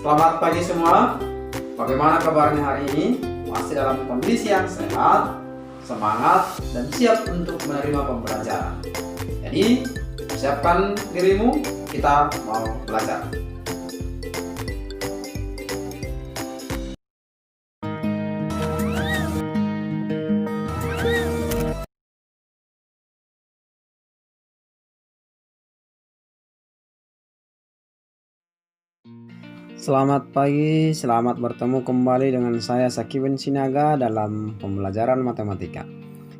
Selamat pagi semua. Bagaimana kabarnya hari ini? Masih dalam kondisi yang sehat, semangat, dan siap untuk menerima pembelajaran. Jadi, persiapkan dirimu, kita mau belajar. Selamat pagi, selamat bertemu kembali dengan saya Sakiben Sinaga dalam pembelajaran matematika.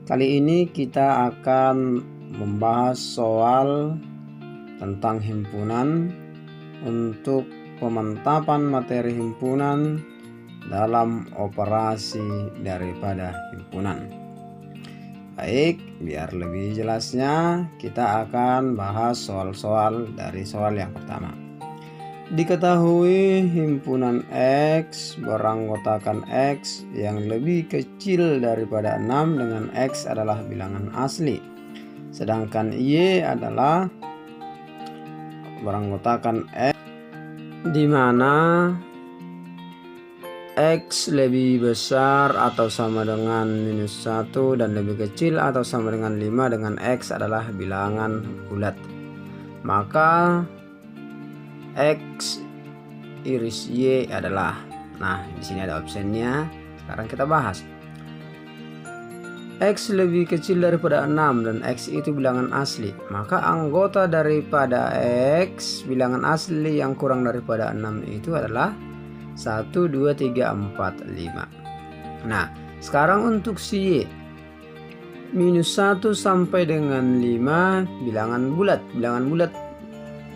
Kali ini kita akan membahas soal tentang himpunan untuk pemantapan materi himpunan dalam operasi daripada himpunan. Baik, biar lebih jelasnya kita akan bahas soal-soal dari soal yang pertama. Diketahui himpunan X beranggotakan X yang lebih kecil daripada 6 dengan X adalah bilangan asli. Sedangkan Y adalah beranggotakan X di mana X lebih besar atau sama dengan minus 1 dan lebih kecil atau sama dengan 5 dengan X adalah bilangan bulat. Maka X iris Y adalah, nah di sini ada opsinya. Sekarang kita bahas. X lebih kecil daripada 6 dan X itu bilangan asli, maka anggota daripada X bilangan asli yang kurang daripada 6 itu adalah 1, 2, 3, 4, 5. Nah, sekarang untuk si Y, minus 1 sampai dengan 5 bilangan bulat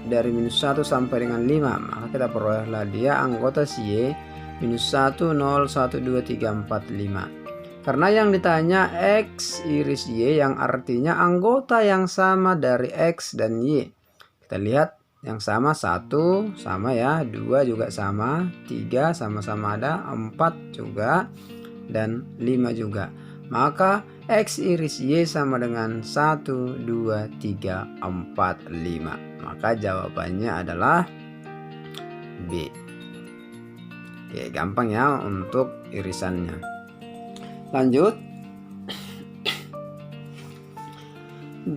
dari minus 1 sampai dengan 5, maka kita perolehlah dia anggota si Y minus 1, 0, 1, 2, 3, 4, 5. Karena yang ditanya X iris Y yang artinya anggota yang sama dari X dan Y. Kita lihat yang sama 1 sama ya, 2 juga sama, 3 sama-sama ada, 4 juga, dan 5 juga. Maka X iris Y sama dengan 1, 2, 3, 4, 5. Maka jawabannya adalah B. Oke, gampang ya untuk irisannya. Lanjut.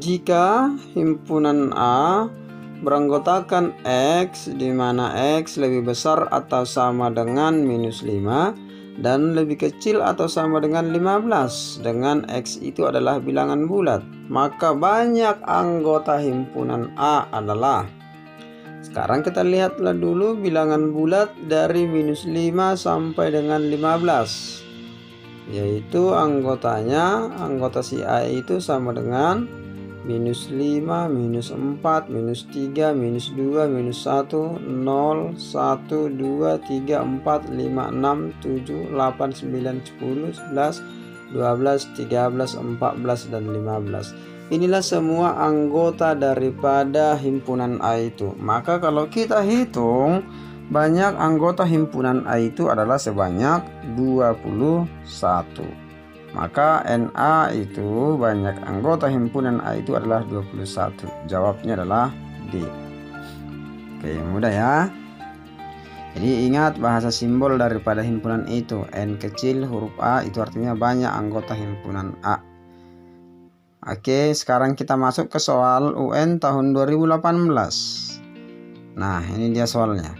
Jika himpunan A beranggotakan X di mana X lebih besar atau sama dengan minus 5 dan lebih kecil atau sama dengan 15 dengan X itu adalah bilangan bulat, maka banyak anggota himpunan A adalah, sekarang kita lihatlah dulu bilangan bulat dari minus 5 sampai dengan 15, yaitu anggota si A itu sama dengan minus 5, minus 4, minus 3, minus 2, minus 1, 0, 1, 2, 3, 4, 5, 6, 7, 8, 9, 10, 11, 12, 13, 14, dan 15. Inilah semua anggota daripada himpunan A itu. Maka kalau kita hitung, banyak anggota himpunan A itu adalah sebanyak 21. Maka NA itu banyak anggota himpunan A itu adalah 21. Jawabnya adalah D. Oke, mudah ya. Jadi ingat bahasa simbol daripada himpunan itu. N kecil huruf A itu artinya banyak anggota himpunan A. Oke, sekarang kita masuk ke soal UN tahun 2018. Nah, ini dia soalnya.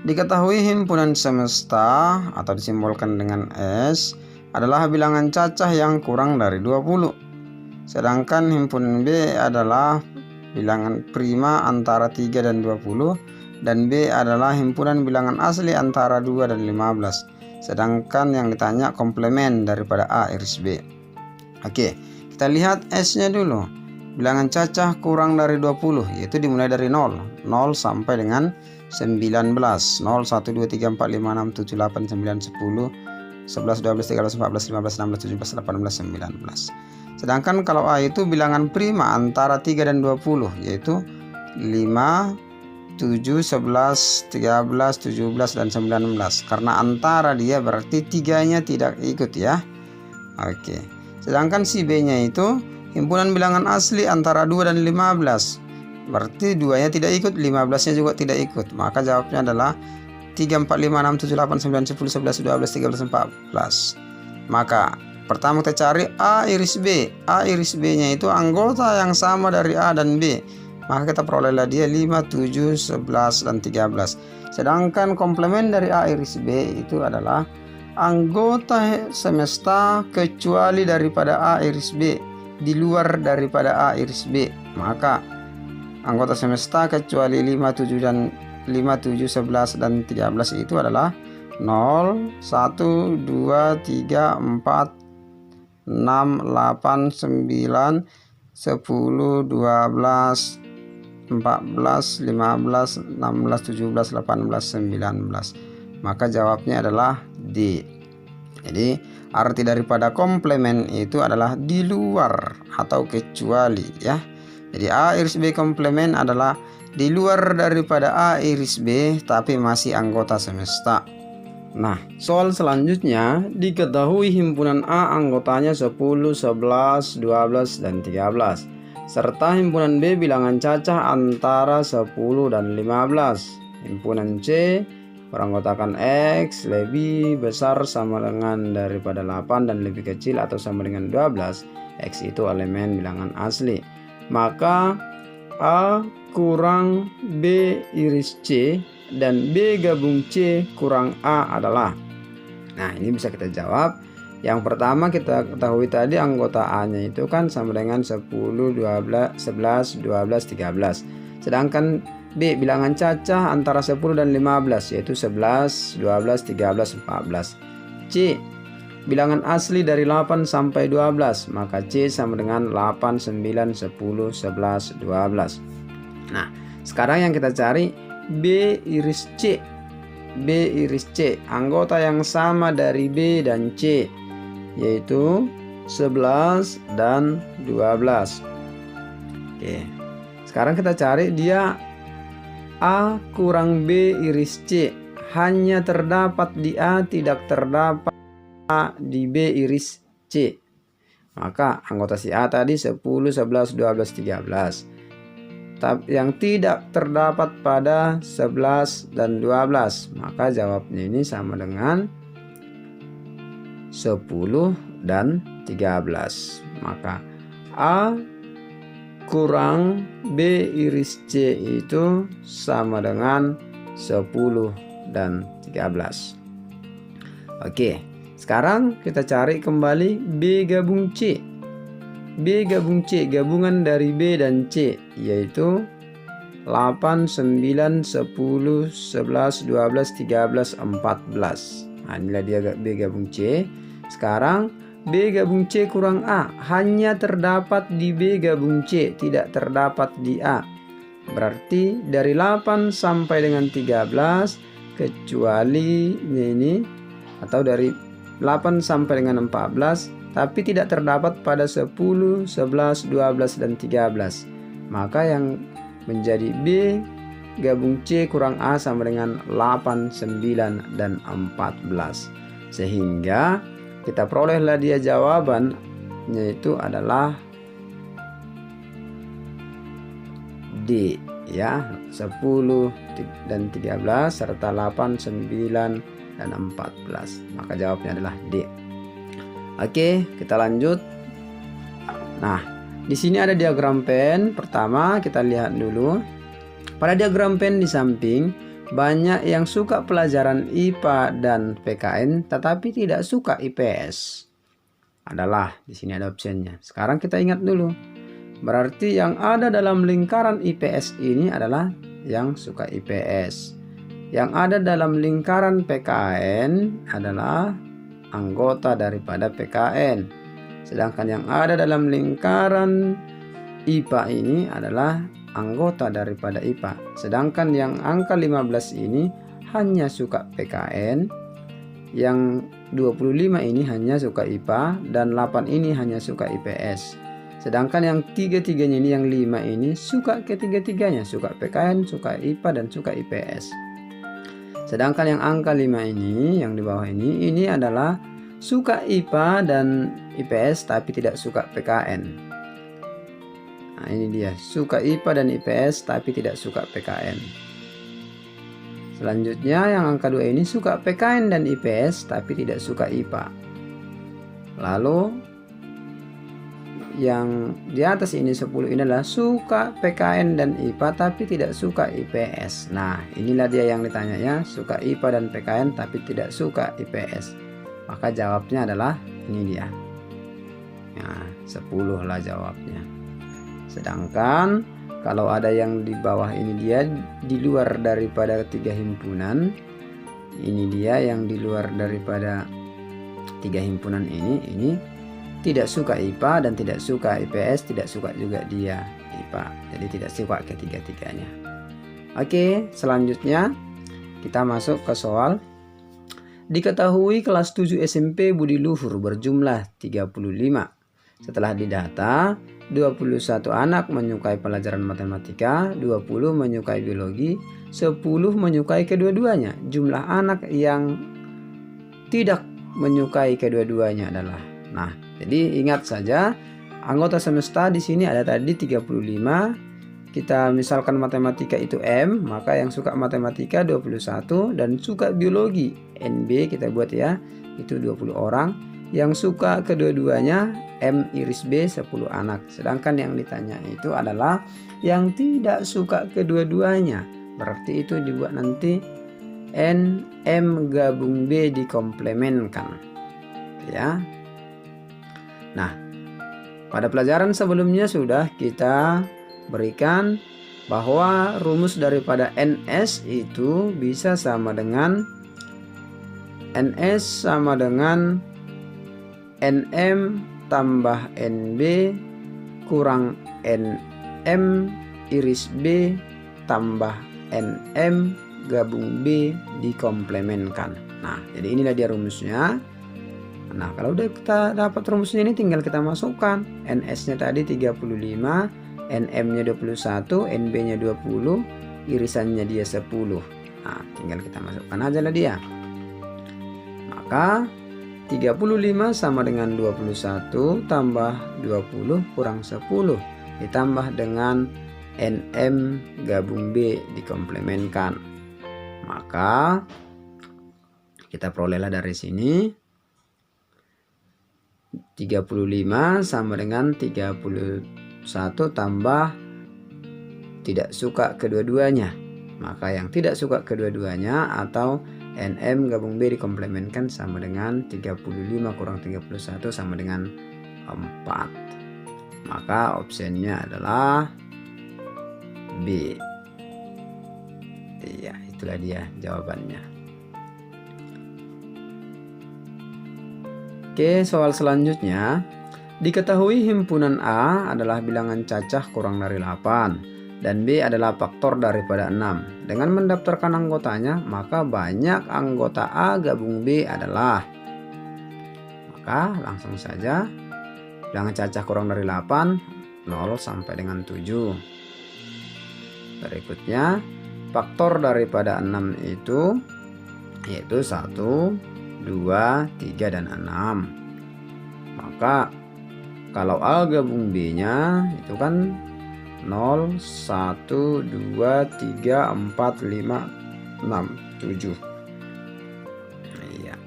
Diketahui himpunan semesta atau disimbolkan dengan S adalah bilangan cacah yang kurang dari 20. Sedangkan himpunan B adalah bilangan prima antara 3 dan 20 dan B adalah himpunan bilangan asli antara 2 dan 15. Sedangkan yang ditanya komplement daripada A iris B. Oke, kita lihat S-nya dulu. Bilangan cacah kurang dari 20 yaitu dimulai dari 0 sampai dengan 19. 0, 1, 2, 3, 4, 5, 6, 7, 8, 9, 10, 11, 12, 13, 14, 15, 16, 17, 18, 19. Sedangkan kalau A itu bilangan prima antara 3 dan 20 yaitu 5, 7, 11, 13, 17, dan 19. Karena antara dia berarti 3-nya tidak ikut ya. Oke. Sedangkan si B-nya itu himpunan bilangan asli antara 2 dan 15. Berarti 2-nya tidak ikut, 15-nya juga tidak ikut. Maka jawabnya adalah 3, 4, 5, 6, 7, 8, 9, 10, 11, 12, 13, 14. Maka pertama kita cari A iris B. A iris B-nya itu anggota yang sama dari A dan B. Maka kita perolehlah dia 5, 7, 11, dan 13. Sedangkan komplement dari A iris B itu adalah anggota semesta kecuali daripada A iris B, di luar daripada A iris B. Maka anggota semesta kecuali 5, 7, 11, dan 13 itu adalah 0, 1, 2, 3, 4, 6, 8, 9, 10, 12, 14, 15, 16, 17, 18, 19. Maka jawabnya adalah D. Jadi arti daripada komplement itu adalah di luar atau kecuali, ya. Jadi A iris B komplement adalah di luar daripada A iris B tapi masih anggota semesta. Nah, soal selanjutnya, diketahui himpunan A anggotanya 10, 11, 12, dan 13, serta himpunan B bilangan cacah antara 10 dan 15. Himpunan C beranggotakan X lebih besar sama dengan daripada 8 dan lebih kecil atau sama dengan 12. X itu elemen bilangan asli. Maka A kurang B iris C dan B gabung C kurang A adalah. Nah, ini bisa kita jawab. Yang pertama kita ketahui tadi anggota A-nya itu kan sama dengan 10, 12, 11, 12, 13. Sedangkan B bilangan cacah antara 10 dan 15 yaitu 11, 12, 13, 14. C bilangan asli dari 8 sampai 12, maka C sama dengan 8, 9, 10, 11, 12. Nah, sekarang yang kita cari B iris C. B iris C, anggota yang sama dari B dan C, yaitu 11 dan 12. Oke. Sekarang kita cari dia A kurang B iris C. Hanya terdapat di A, tidak terdapat di B iris C. Maka anggota si A tadi 10, 11, 12, 13. Tapi yang tidak terdapat pada 11 dan 12. Maka jawabnya ini sama dengan 10 dan 13. Maka A kurang B iris C itu sama dengan 10 dan 13. Oke, sekarang kita cari kembali B gabung C. B gabung C, gabungan dari B dan C, yaitu 8, 9, 10, 11, 12, 13, 14. Nah, inilah dia B gabung C. Sekarang B gabung C kurang A hanya terdapat di B gabung C, tidak terdapat di A. Berarti dari 8 sampai dengan 13 kecuali ini, atau dari 8 sampai dengan 14 tapi tidak terdapat pada 10, 11, 12, dan 13. Maka yang menjadi B gabung C kurang A sama dengan 8, 9, dan 14. Sehingga kita perolehlah dia jawaban, yaitu adalah D, ya, 10 dan 13 serta 8, 9, dan 14. Maka jawabnya adalah D. Oke, kita lanjut. Nah, di sini ada diagram pen. Pertama kita lihat dulu. Pada diagram pen di samping banyak yang suka pelajaran IPA dan PKN tetapi tidak suka IPS. Adalah di sini ada opsinya. Sekarang kita ingat dulu. Berarti yang ada dalam lingkaran IPS ini adalah yang suka IPS. Yang ada dalam lingkaran PKN adalah anggota daripada PKN. Sedangkan yang ada dalam lingkaran IPA ini adalah anggota daripada IPA. Sedangkan yang angka 15 ini hanya suka PKN, yang 25 ini hanya suka IPA, dan 8 ini hanya suka IPS. Sedangkan yang tiga-tiganya ini, yang 5 ini suka ketiga-tiganya, suka PKN, suka IPA, dan suka IPS. Sedangkan yang angka 5 ini, yang di bawah ini adalah suka IPA dan IPS tapi tidak suka PKN. Nah, ini dia, suka IPA dan IPS tapi tidak suka PKN. Selanjutnya yang angka 2 ini suka PKN dan IPS tapi tidak suka IPA. Lalu yang di atas ini 10 ini adalah suka PKN dan IPA tapi tidak suka IPS. Nah, inilah dia yang ditanya ya, suka IPA dan PKN tapi tidak suka IPS. Maka jawabnya adalah ini dia. Nah, 10 lah jawabnya. Sedangkan kalau ada yang di bawah ini dia di luar daripada 3 himpunan. Ini dia yang di luar daripada 3 himpunan ini tidak suka IPA dan tidak suka IPS, tidak suka juga dia IPA. Jadi tidak suka ketiga-tiganya. Oke, selanjutnya kita masuk ke soal. Diketahui kelas 7 SMP Budi Luhur berjumlah 35. Setelah didata, 21 anak menyukai pelajaran matematika, 20 menyukai biologi, 10 menyukai kedua-duanya. Jumlah anak yang tidak menyukai kedua-duanya adalah. Nah, jadi ingat saja anggota semesta di sini ada tadi 35. Kita misalkan matematika itu M, maka yang suka matematika 21 dan suka biologi NB kita buat ya, itu 20 orang. Yang suka kedua-duanya M iris B 10 anak. Sedangkan yang ditanya itu adalah yang tidak suka kedua-duanya. Berarti itu dibuat nanti N M gabung B dikomplemenkan. Ya. Nah, pada pelajaran sebelumnya sudah kita berikan bahwa rumus daripada NS itu bisa sama dengan NS sama dengan NM tambah NB kurang NM iris B tambah NM gabung B dikomplemenkan. Nah, jadi inilah dia rumusnya. Nah, kalau udah kita dapat rumusnya ini tinggal kita masukkan. NS-nya tadi 35, NM-nya 21, NB-nya 20, irisannya dia 10. Nah, tinggal kita masukkan aja lah dia. Maka 35 sama dengan 21 tambah 20 kurang 10 ditambah dengan NM gabung B dikomplemenkan. Maka kita perolehlah dari sini 35 sama dengan 31 tambah tidak suka kedua-duanya. Maka yang tidak suka kedua-duanya atau NM gabung B dikomplemenkan sama dengan 35 kurang 31 sama dengan 4. Maka opsinya adalah B. Iya, itulah dia jawabannya. Oke, soal selanjutnya. Diketahui himpunan A adalah bilangan cacah kurang dari 8. Dan B adalah faktor daripada 6. Dengan mendaftarkan anggotanya, maka banyak anggota A gabung B adalah. Maka langsung saja bilangan cacah kurang dari 8, 0 sampai dengan 7. Berikutnya, faktor daripada 6 itu yaitu 1, 2, 3, dan 6. Maka kalau A gabung B-nya itu kan 0, 1, 2, 3, 4, 5, 6, 7. Iya.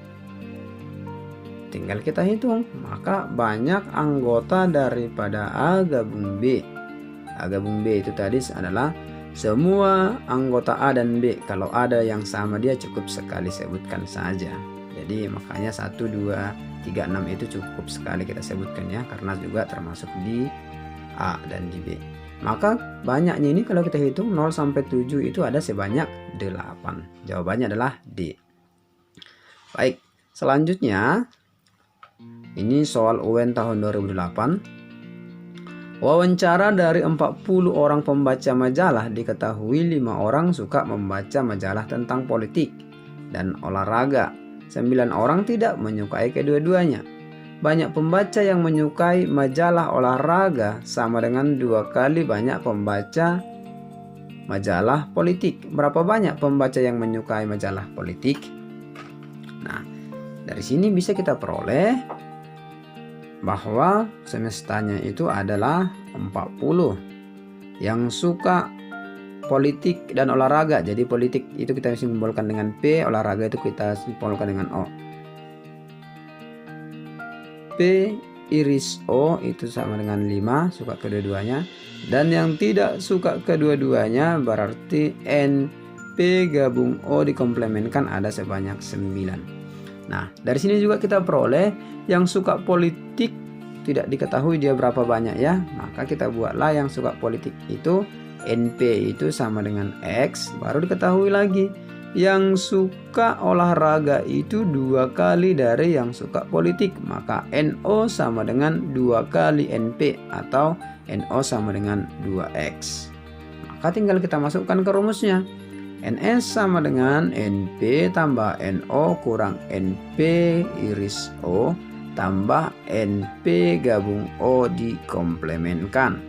Tinggal kita hitung. Maka banyak anggota daripada A gabung B. A gabung B itu tadi adalah semua anggota A dan B. Kalau ada yang sama dia cukup sekali sebutkan saja. Jadi makanya 1, 2, 3, 6 itu cukup sekali kita sebutkan ya. Karena juga termasuk di A dan di B. Maka banyaknya ini kalau kita hitung 0 sampai 7 itu ada sebanyak 8. Jawabannya adalah D. Baik, selanjutnya ini soal UN tahun 2008. Wawancara dari 40 orang pembaca majalah diketahui 5 orang suka membaca majalah tentang politik dan olahraga. 9 orang tidak menyukai kedua-duanya. Banyak pembaca yang menyukai majalah olahraga sama dengan 2 kali banyak pembaca majalah politik. Berapa banyak pembaca yang menyukai majalah politik? Nah, dari sini bisa kita peroleh bahwa semestanya itu adalah 40. Yang suka politik dan olahraga, jadi politik itu kita simbolkan dengan P, olahraga itu kita simbolkan dengan O. P iris O itu sama dengan 5, suka kedua-duanya. Dan yang tidak suka kedua-duanya berarti N P gabung O dikomplementkan ada sebanyak 9. Nah, dari sini juga kita peroleh yang suka politik tidak diketahui dia berapa banyak ya. Maka kita buatlah yang suka politik itu NP itu sama dengan X, baru diketahui lagi yang suka olahraga itu 2 kali dari yang suka politik, maka NO sama dengan 2 kali NP atau NO sama dengan 2X. Maka tinggal kita masukkan ke rumusnya. NS sama dengan NP tambah NO kurang NP iris O tambah NP gabung O dikomplementkan.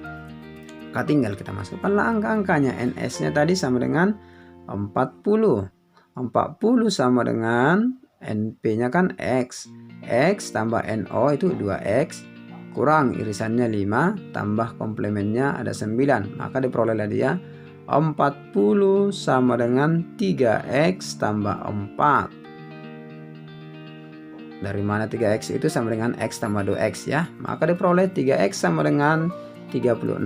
Maka tinggal kita masukkanlah angka-angkanya. NS-nya tadi sama dengan 40. 40 sama dengan NP-nya kan X. X tambah NO itu 2X kurang irisannya 5 tambah komplementnya ada 9. Maka diperolehlah dia 40 sama dengan 3X tambah 4. Dari mana 3X itu sama dengan X tambah 2X ya. Maka diperoleh 3X sama dengan 36.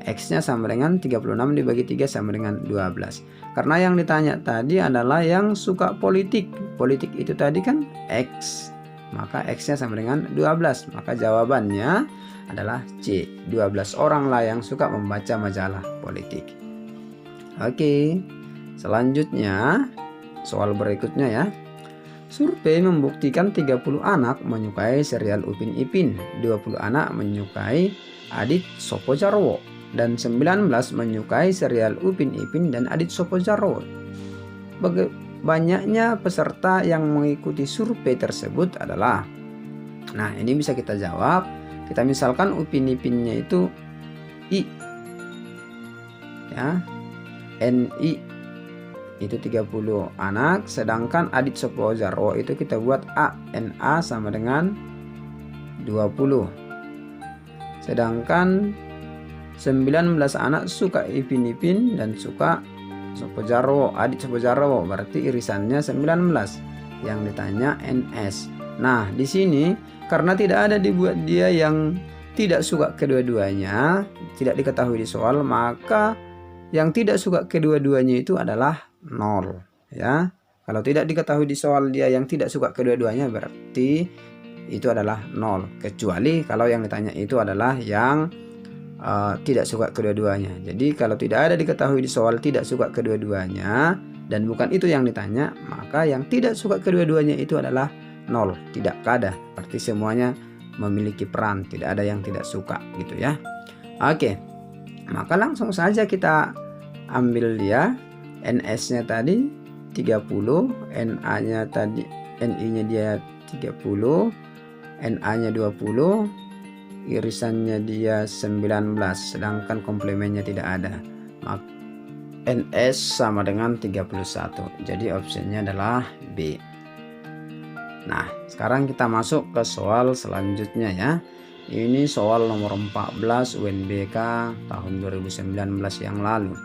X-nya sama dengan 36 dibagi 3 sama dengan 12. Karena yang ditanya tadi adalah yang suka politik. Politik itu tadi kan X. Maka X-nya sama dengan 12. Maka jawabannya adalah C. 12 orang lah yang suka membaca majalah politik. Oke. Selanjutnya soal berikutnya ya. Survei membuktikan 30 anak menyukai serial Upin Ipin, 20 anak menyukai Adit Sopo Jarwo, dan 19 menyukai serial Upin Ipin dan Adit Sopo Jarwo. Banyaknya peserta yang mengikuti survei tersebut adalah, nah ini bisa kita jawab. Kita misalkan Upin Ipinnya itu I ya, NI itu 30 anak, sedangkan Adit Sopo Jarwo itu kita buat A, NA sama dengan 20. Sedangkan 19 anak suka Ipin Ipin dan suka Sopo Jarwo, Adit Sopo Jarwo, berarti irisannya 19. Yang ditanya NS. Nah, di sini karena tidak ada dibuat dia yang tidak suka kedua-duanya, tidak diketahui di soal, maka yang tidak suka kedua-duanya itu adalah 0 ya. Kalau tidak diketahui di soal dia yang tidak suka kedua-duanya berarti itu adalah 0, kecuali kalau yang ditanya itu adalah yang tidak suka kedua-duanya. Jadi kalau tidak ada diketahui di soal tidak suka kedua-duanya dan bukan itu yang ditanya, maka yang tidak suka kedua-duanya itu adalah 0, tidak ada. Berarti semuanya memiliki peran, tidak ada yang tidak suka gitu ya. Oke. Maka langsung saja kita ambil dia. NS-nya tadi 30, NA-nya tadi, NI-nya dia 30, NA-nya 20, irisannya dia 19, sedangkan komplementnya tidak ada. Maka NS sama dengan 31. Jadi opsinya adalah B. Nah, sekarang kita masuk ke soal selanjutnya ya. Ini soal nomor 14 UNBK tahun 2019 yang lalu.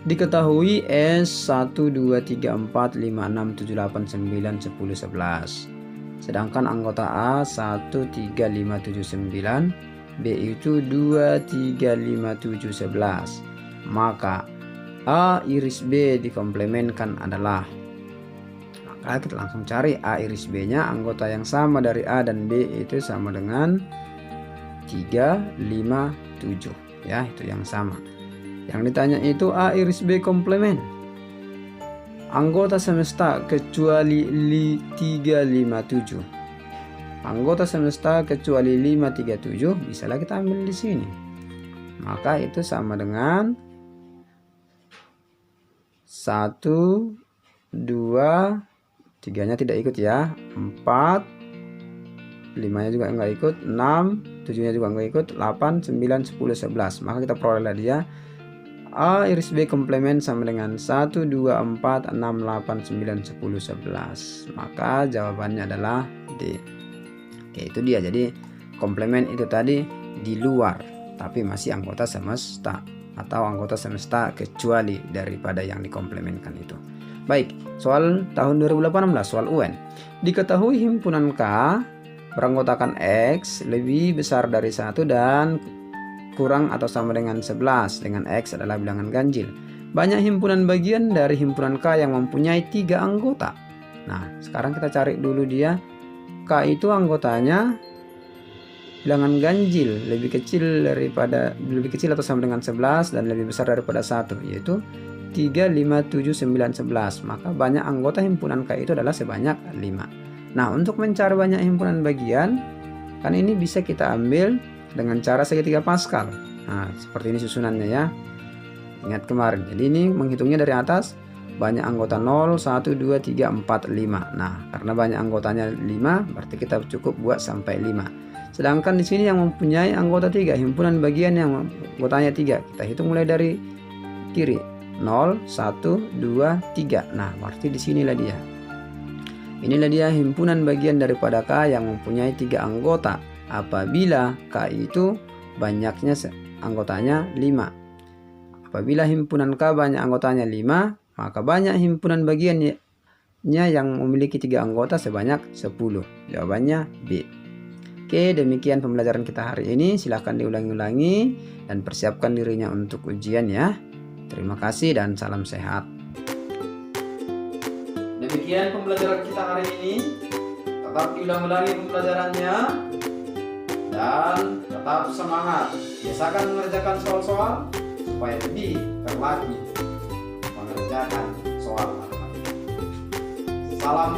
Diketahui S 1 2 3 4 5 6 7 8 9 10 11. Sedangkan anggota A 1 3 5 7 9, B itu 2 3 5 7 11. Maka A iris B dikomplementkan adalah, maka kita langsung cari A iris B nya. Anggota yang sama dari A dan B itu sama dengan 3 5 7 ya, itu yang sama. Yang ditanya itu A iris B komplement. Anggota semesta kecuali 357. Anggota semesta kecuali 537 bisalah kita ambil di sini. Maka itu sama dengan 1 2 3-nya tidak ikut ya, 4 5-nya juga enggak ikut, 6 7-nya juga enggak ikut, 8 9 10 11. Maka kita peroleh dia A iris B komplement sama dengan 1 2 4 6 8 9 10 11. Maka jawabannya adalah D. Oke, itu dia. Jadi komplement itu tadi di luar, tapi masih anggota semesta atau anggota semesta kecuali daripada yang dikomplementkan itu. Baik, soal tahun 2018, soal UN. Diketahui himpunan K beranggotakan X lebih besar dari 1 dan kurang atau sama dengan 11, dengan X adalah bilangan ganjil. Banyak himpunan bagian dari himpunan K yang mempunyai 3 anggota. Nah, sekarang kita cari dulu dia. K itu anggotanya bilangan ganjil, lebih kecil atau sama dengan 11 dan lebih besar daripada 1, yaitu 3, 5, 7, 9, 11. Maka banyak anggota himpunan K itu adalah sebanyak 5. Nah, untuk mencari banyak himpunan bagian, kan ini bisa kita ambil dengan cara segitiga Pascal. Nah, seperti ini susunannya ya. Ingat kemarin. Jadi ini menghitungnya dari atas, banyak anggota 0, 1, 2, 3, 4, 5. Nah, karena banyak anggotanya 5, berarti kita cukup buat sampai 5. Sedangkan di sini yang mempunyai anggota 3, himpunan bagian yang anggotanya 3, kita hitung mulai dari kiri. 0, 1, 2, 3. Nah, berarti di sinilah dia. Inilah dia himpunan bagian daripada K yang mempunyai 3 anggota apabila K itu banyaknya anggotanya 5. Apabila himpunan K banyak anggotanya 5, maka banyak himpunan bagiannya yang memiliki 3 anggota sebanyak 10. Jawabannya B. Oke, demikian pembelajaran kita hari ini. Silahkan diulangi-ulangi dan persiapkan dirinya untuk ujian ya. Terima kasih dan salam sehat. Demikian pembelajaran kita hari ini. Tetap diulang-ulangi pembelajarannya dan tetap semangat. Biasakan mengerjakan soal-soal supaya lebih terlatih mengerjakan soal matematika. Salam